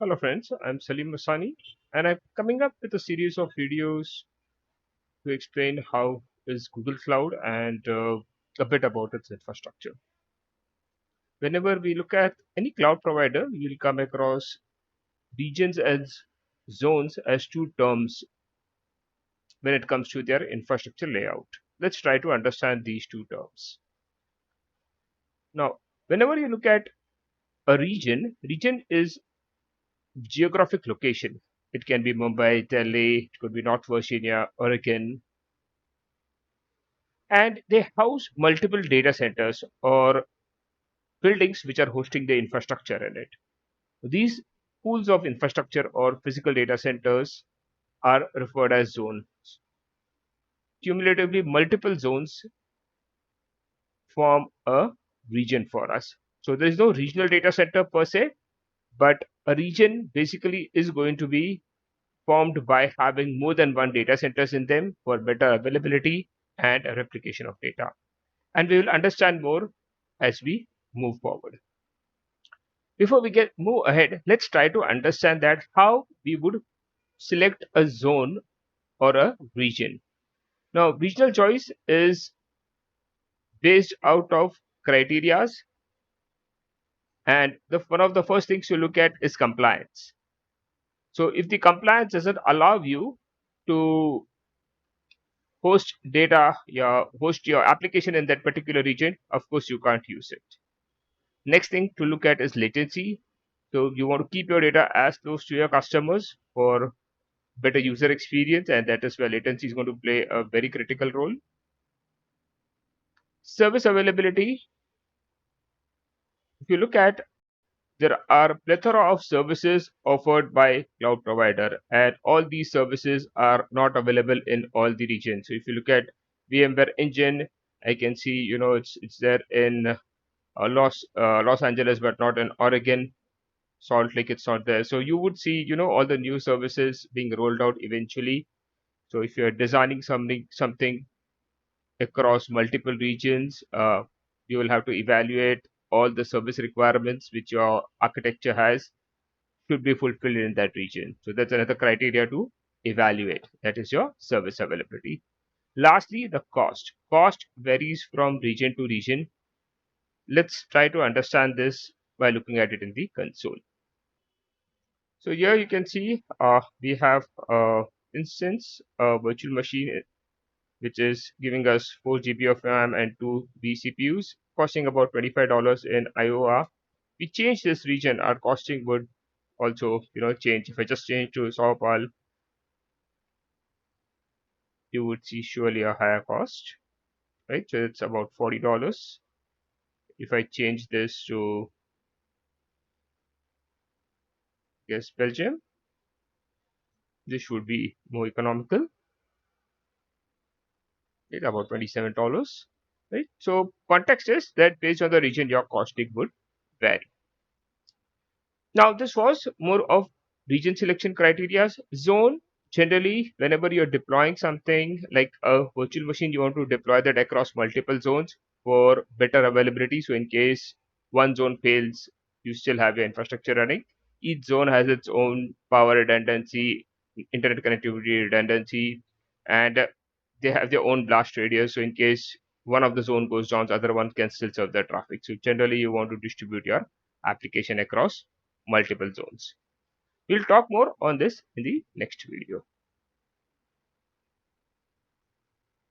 Hello friends, I'm Salim Masani and I'm coming up with a series of videos to explain how is Google Cloud and a bit about its infrastructure. Whenever we look at any cloud provider, you'll come across regions and zones as two terms when it comes to their infrastructure layout. Let's try to understand these two terms. Now, whenever you look at a region is geographic location. It can be Mumbai, Delhi, it could be North Virginia, Oregon, and they house multiple data centers or buildings which are hosting the infrastructure in it. These pools of infrastructure or physical data centers are referred as zones. Cumulatively, multiple zones form a region for us. So there is no regional data center per se, but a region basically is going to be formed by having more than one data centers in them for better availability and replication of data. And we will understand more as we move forward. Before we get move ahead, let's try to understand that how we would select a zone or a region. Now, regional choice is based out of criterias, and one of the first things you look at is compliance. So, if the compliance doesn't allow you to host your application in that particular region, of course you can't use it. Next thing to look at is latency. So, you want to keep your data as close to your customers for better user experience, and that is where latency is going to play a very critical role. Service availability, if you look at, there are plethora of services offered by cloud provider, and all these services are not available in all the regions. So if you look at VMware Engine, I can see it's there in Los Angeles, but not in Oregon. Salt Lake, it's not there. So you would see all the new services being rolled out eventually. So if you're designing something across multiple regions, you will have to evaluate all the service requirements which your architecture has should be fulfilled in that region. So that's another criteria to evaluate. That is your service availability. Lastly, the cost. Cost varies from region to region. Let's try to understand this by looking at it in the console. So here you can see we have instance, a virtual machine which is giving us 4 GB of RAM and 2 vCPUs, costing about $25 in IOR. We change this region, our costing would also change. If I just change to Sao Paulo, you would see surely a higher cost, right? So it's about $40. If I change this to Belgium, this would be more economical, right? About $27, right? So context is that based on the region, your costing would vary. Now, this was more of region selection criteria. Zone, generally, whenever you're deploying something like a virtual machine, you want to deploy that across multiple zones for better availability. So, in case one zone fails, you still have your infrastructure running. Each zone has its own power redundancy, internet connectivity redundancy, and they have their own blast radius. So, in case one of the zone goes down, the other one can still serve the traffic. So, generally, you want to distribute your application across multiple zones. We'll talk more on this in the next video.